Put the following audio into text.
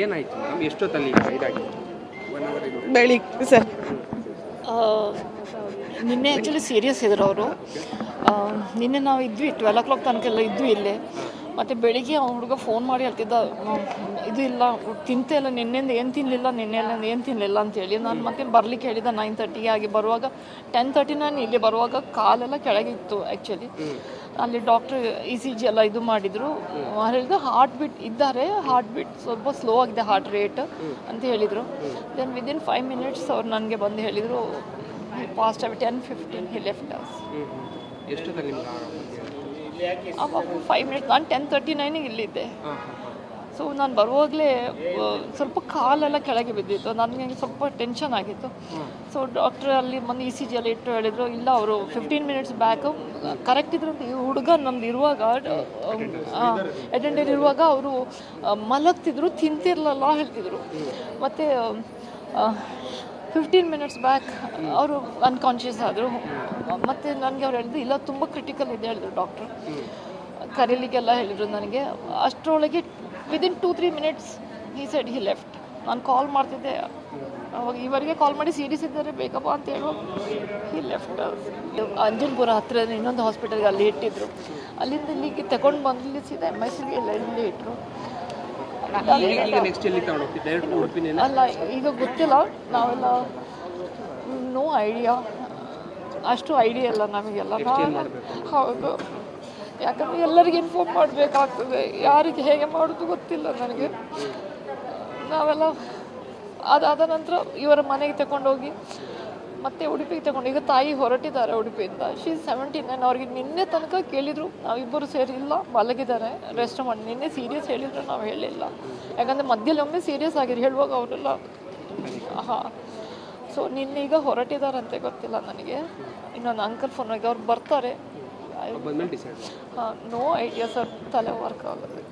ಏನಾಯ್ತು ಮೇಡಮ್? ಎಷ್ಟೊತ್ತಲ್ಲಿ ಇದಾಗಿದೆ? ಬೆಳಿಗ್ಗೆ ಸರ್ ನಿನ್ನೆ ಆ್ಯಕ್ಚುಲಿ ಸೀರಿಯಸ್ ಇದ್ರು ಅವರು. ನಿನ್ನೆ ನಾವು ಇದ್ವಿ 12 o'clock ತನಕ ಇದ್ವಿ ಇಲ್ಲೇ. ಮತ್ತು ಬೆಳಿಗ್ಗೆ ಅವ್ನ ಹುಡುಗ ಫೋನ್ ಮಾಡಿ ಹೇಳ್ತಿದ್ದ, ಇದು ಇಲ್ಲ ತಿಂತೆ ಇಲ್ಲ, ನಿನ್ನೆಯಿಂದ ಏನು ತಿನ್ನಲಿಲ್ಲ, ನಿನ್ನೆಲ್ಲ ಏನು ತಿನ್ನಲಿಲ್ಲ ಅಂತೇಳಿ. ನಾನು ಮತ್ತೆ ಬರಲಿಕ್ಕೆ ಹೇಳಿದ್ದೆ 9:30 ಆಗಿ. ಬರುವಾಗ 10:30 ನಾನು ಇಲ್ಲಿ ಬರುವಾಗ ಕಾಲೆಲ್ಲ ಕೆಳಗಿತ್ತು ಆ್ಯಕ್ಚುಲಿ. ಅಲ್ಲಿ ಡಾಕ್ಟ್ರ್ ECG ಎಲ್ಲ ಇದು ಮಾಡಿದರು. ಹೇಳಿದ್ರು ಹಾರ್ಟ್ ಬೀಟ್ ಇದ್ದಾರೆ, ಹಾರ್ಟ್ ಬೀಟ್ ಸ್ವಲ್ಪ ಸ್ಲೋ ಆಗಿದೆ, ಹಾರ್ಟ್ ರೇಟ್ ಅಂತ ಹೇಳಿದರು. ದೆನ್ ವಿದಿನ್ 5 minutes ಅವ್ರು ನನಗೆ ಬಂದು ಹೇಳಿದರು ಪಾಸ್ಟ್ 10:15 he left us. ಎಷ್ಟೊತ್ತಲ್ಲಿ ಅವಾಗ 5 minutes, ನಾನು 10:39 ಇಲ್ಲಿದ್ದೆ. ಸೊ ನಾನು ಬರುವಾಗಲೇ ಸ್ವಲ್ಪ ಕಾಲೆಲ್ಲ ಕೆಳಗೆ ಬಿದ್ದಿತ್ತು, ನನಗೆ ಸ್ವಲ್ಪ ಟೆನ್ಷನ್ ಆಗಿತ್ತು. ಸೊ ಡಾಕ್ಟ್ರ್ ಅಲ್ಲಿ ಬಂದು ECG ಎಲ್ಲ ಇಟ್ಟು ಹೇಳಿದರು, ಇಲ್ಲ ಅವರು 15 minutes ಬ್ಯಾಕು ಕರೆಕ್ಟ್ ಇದ್ರು. ಈ ಹುಡುಗ ನಮ್ದು ಇರುವಾಗ ಅಟೆಂಡರ್ ಇರುವಾಗ ಅವರು ಮಲಗ್ತಿದ್ರು, ತಿಂತಿರ್ಲಲ್ಲ ಹೇಳ್ತಿದ್ರು. ಮತ್ತು 15 minutes ಬ್ಯಾಕ್ ಅವರು ಅನ್ಕಾನ್ಷಿಯಸ್ ಆದರು. ಮತ್ತು ನನಗೆ ಅವ್ರು ಹೇಳಿದ್ರು ಇಲ್ಲ ತುಂಬ ಕ್ರಿಟಿಕಲ್ ಇದೆ ಹೇಳಿದ್ರು ಡಾಕ್ಟ್ರು. ಕರೀಲಿಕ್ಕೆಲ್ಲ ಹೇಳಿದರು ನನಗೆ. ಅಷ್ಟರೊಳಗೆ within 2-3 minutes he said he left. ನಾನು ಕಾಲ್ ಮಾಡ್ತಿದ್ದೆ, ಅವಾಗ ಇವರಿಗೆ ಕಾಲ್ ಮಾಡಿ ಸೀರಿಯಸ್ ಇದ್ದಾರೆ ಬೇಕಪ್ಪ ಅಂತ ಹೇಳುವಾಗ he left us. ಅಂಜನ್ಪುರ ಹತ್ತಿರ ಇನ್ನೊಂದು ಹಾಸ್ಪಿಟಲ್ಗೆ ಅಲ್ಲಿ ಇಟ್ಟಿದ್ರು. ಅಲ್ಲಿಂದ ಇಲ್ಲಿಗೆ ತಗೊಂಡು ಬಂದು ಇಲ್ಲಿ ಸೀದಾ MICಗೆ ಎಲ್ಲ ಇಲ್ಲಿ ಇಟ್ಟರು. ಅಲ್ಲ ಈಗ ಗೊತ್ತಿಲ್ಲ, ನಾವೆಲ್ಲ ನೋ ಐಡಿಯಾ, ಅಷ್ಟು ಐಡಿಯಾ ಇಲ್ಲ ನಮಗೆಲ್ಲ. ಹೌದು, ಯಾಕಂದರೆ ಎಲ್ಲರಿಗೆ ಇನ್ಫಾರ್ಮ್ ಮಾಡಬೇಕಾಗ್ತದೆ, ಯಾರಿಗೆ ಹೇಗೆ ಮಾಡೋದು ಗೊತ್ತಿಲ್ಲ ನನಗೆ. ನಾವೆಲ್ಲ ಅದಾದ ನಂತರ ಇವರ ಮನೆಗೆ ತಗೊಂಡೋಗಿ ಮತ್ತೆ ಉಡುಪಿಗೆ ತಗೊಂಡು, ಈಗ ತಾಯಿ ಹೊರಟಿದ್ದಾರೆ ಉಡುಪಿಯಿಂದ. ಶೀ 79. ಅವ್ರಿಗೆ ನಿನ್ನೆ ತನಕ ಕೇಳಿದರು, ನಾವಿಬ್ಬರು ಸೇರಿ ಇಲ್ಲ ಮಲಗಿದ್ದಾರೆ ರೆಸ್ಟ್ ಮಾಡಿ. ನಿನ್ನೆ ಸೀರಿಯಸ್ ಹೇಳಿದ್ರು, ನಾವು ಹೇಳಿಲ್ಲ, ಯಾಕಂದರೆ ಮಧ್ಯದಲ್ಲಿ ಒಮ್ಮೆ ಸೀರಿಯಸ್ ಆಗಿರು ಹೇಳುವಾಗ ಅವರೆಲ್ಲ. ಹಾಂ, ಸೊ ನಿನ್ನೆ ಈಗ ಹೊರಟಿದ್ದಾರಂತೆ, ಗೊತ್ತಿಲ್ಲ ನನಗೆ. ಇನ್ನೊಂದು ಅಂಕಲ್ ಫೋನ್ ಆಗಿ ಅವ್ರು ಬರ್ತಾರೆ. ಹಾಂ, ನೋ ಐಡಿಯಾ ಸರ್, ತಲೆ ವರ್ಕ್ ಆಗೋದು.